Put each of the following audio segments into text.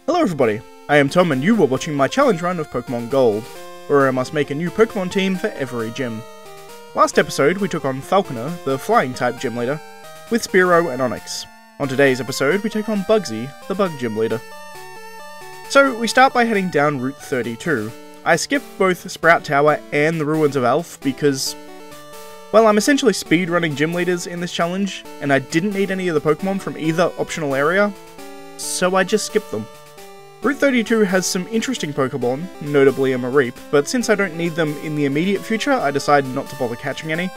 Hello everybody, I am Tom and you were watching my challenge run of Pokemon Gold, where I must make a new Pokemon team for every gym. Last episode we took on Falconer, the flying type gym leader, with Spearow and Onix. On today's episode we take on BUGSY, the bug gym leader. So we start by heading down Route 32. I skipped both Sprout Tower and the Ruins of Alph because, well, I'm essentially speedrunning gym leaders in this challenge, and I didn't need any of the Pokemon from either optional area, so I just skipped them. Route 32 has some interesting Pokemon, notably a Mareep, but since I don't need them in the immediate future, I decided not to bother catching any,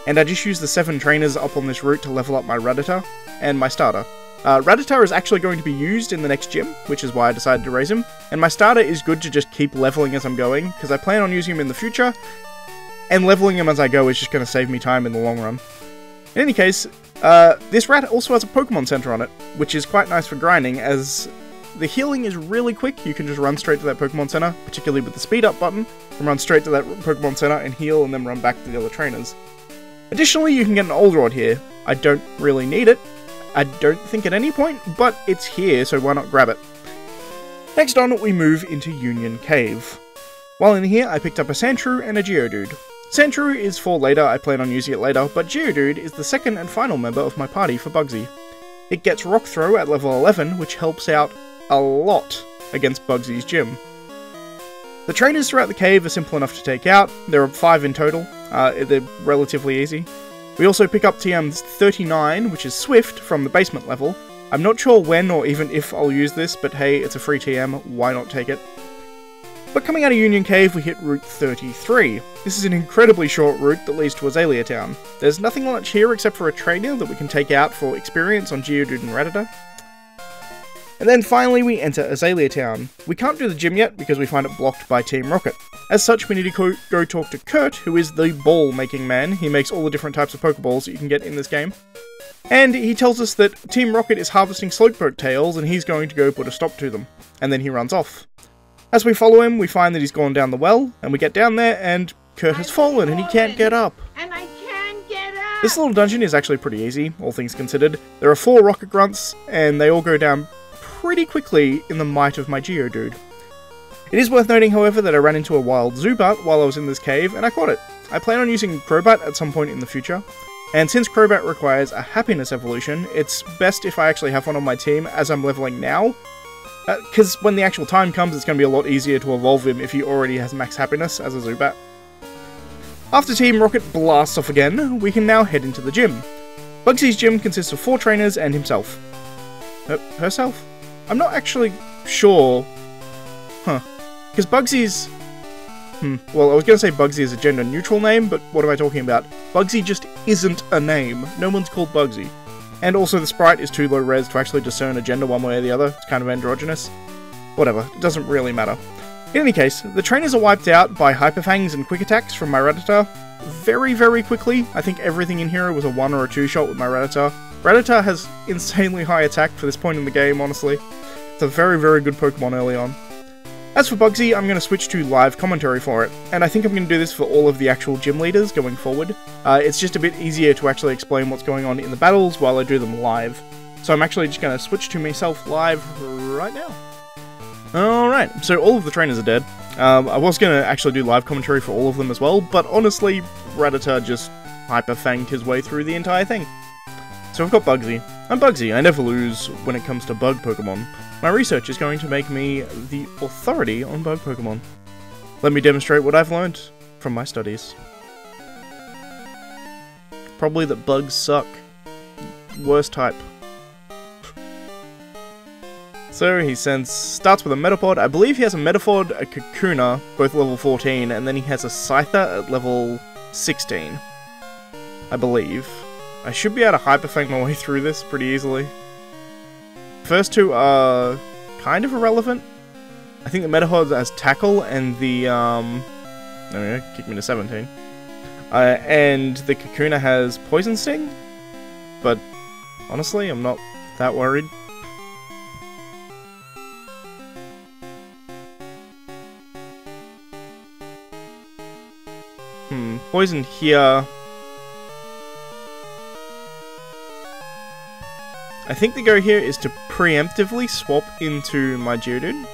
and I just used the 7 trainers up on this route to level up my Rattata and my starter. Rattata is actually going to be used in the next gym, which is why I decided to raise him, and my starter is good to just keep leveling as I'm going, because I plan on using him in the future, and leveling him as I go is just going to save me time in the long run. In any case, this rat also has a Pokemon Center on it, which is quite nice for grinding, as the healing is really quick. You can just run straight to that Pokemon Center, particularly with the speed up button, and run straight to that Pokemon Center and heal and then run back to the other trainers. Additionally, you can get an Old Rod here. I don't really need it. I don't think at any point, but it's here, so why not grab it? Next on, we move into Union Cave. While in here, I picked up a Sandshrew and a Geodude. Sandshrew is for later, I plan on using it later, but Geodude is the second and final member of my party for BUGSY. It gets Rock Throw at level 11, which helps out a lot against BUGSY's gym. The trainers throughout the cave are simple enough to take out. There are 5 in total. They're relatively easy. We also pick up TM 39, which is Swift, from the basement level. I'm not sure when or even if I'll use this, but hey, it's a free TM, why not take it? But coming out of Union Cave, we hit Route 33. This is an incredibly short route that leads to Azalea Town. There's nothing much here except for a trainer that we can take out for experience on Geodude and Rattata. And then finally we enter Azalea Town. We can't do the gym yet because we find it blocked by Team Rocket. As such, we need to go talk to Kurt, who is the ball-making man. He makes all the different types of Pokeballs that you can get in this game. And he tells us that Team Rocket is harvesting Slowpoke tails and he's going to go put a stop to them. And then he runs off. As we follow him, we find that he's gone down the well, and we get down there and Kurt has fallen and he can't get up. And I can't get up! This little dungeon is actually pretty easy, all things considered. There are 4 Rocket Grunts, and they all go down pretty quickly in the might of my Geodude. It is worth noting, however, that I ran into a wild Zubat while I was in this cave, and I caught it. I plan on using Crobat at some point in the future, and since Crobat requires a happiness evolution, it's best if I actually have one on my team as I'm leveling now, because when the actual time comes, it's going to be a lot easier to evolve him if he already has max happiness as a Zubat. After Team Rocket blasts off again, we can now head into the gym. BUGSY's gym consists of 4 trainers and himself. Herself? I'm not actually sure. Because BUGSY's... well, I was going to say BUGSY is a gender-neutral name, but what am I talking about? BUGSY just isn't a name. No one's called BUGSY. And also the sprite is too low res to actually discern a gender one way or the other. It's kind of androgynous. Whatever, it doesn't really matter. In any case, the trainers are wiped out by Hyper Fangs and Quick Attacks from my Rattata very, very quickly. I think everything in here was a 1 or a 2 shot with my Rattata. Rattata has insanely high attack for this point in the game, honestly. It's a very, very good Pokemon early on. As for BUGSY, I'm going to switch to live commentary for it, and I think I'm going to do this for all of the actual gym leaders going forward. It's just a bit easier to actually explain what's going on in the battles while I do them live. So I'm actually just going to switch to myself live right now. Alright, so all of the trainers are dead. I was going to actually do live commentary for all of them as well, but honestly, Rattata just hyper-fanged his way through the entire thing. So I've got BUGSY. I'm BUGSY, I never lose when it comes to bug Pokemon. My research is going to make me the authority on bug Pokemon. Let me demonstrate what I've learned from my studies. Probably that bugs suck. Worst type. So he starts with a Metapod. I believe he has a Metapod, a Kakuna, both level 14, and then he has a Scyther at level 16. I believe. I should be able to Hyper Fang my way through this pretty easily. First 2 are kind of irrelevant. I think the Metapod has Tackle and the, there we go, kick me to 17. And the Kakuna has Poison Sting, but honestly, I'm not that worried. Poison here. I think the go here is to preemptively swap into my Geodude.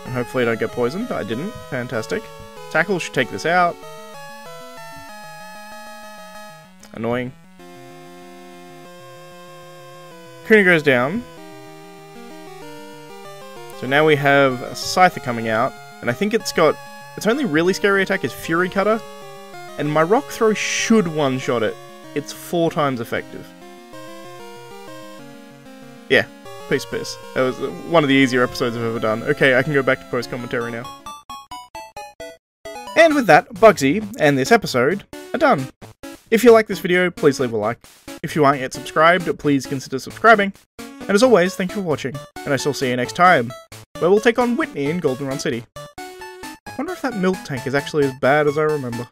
And hopefully I don't get poisoned. I didn't. Fantastic. Tackle should take this out. Annoying. Kuna goes down. So now we have a Scyther coming out, and I think its only really scary attack is Fury Cutter, and my Rock Throw should one-shot it. It's 4 times effective. Yeah, peace. That was one of the easier episodes I've ever done. Okay, I can go back to post-commentary now. And with that, Bugsy and this episode are done. If you like this video, please leave a like. If you aren't yet subscribed, please consider subscribing. And as always, thank you for watching, and I shall see you next time, where we'll take on Whitney in Goldenrod City. I wonder if that milk tank is actually as bad as I remember.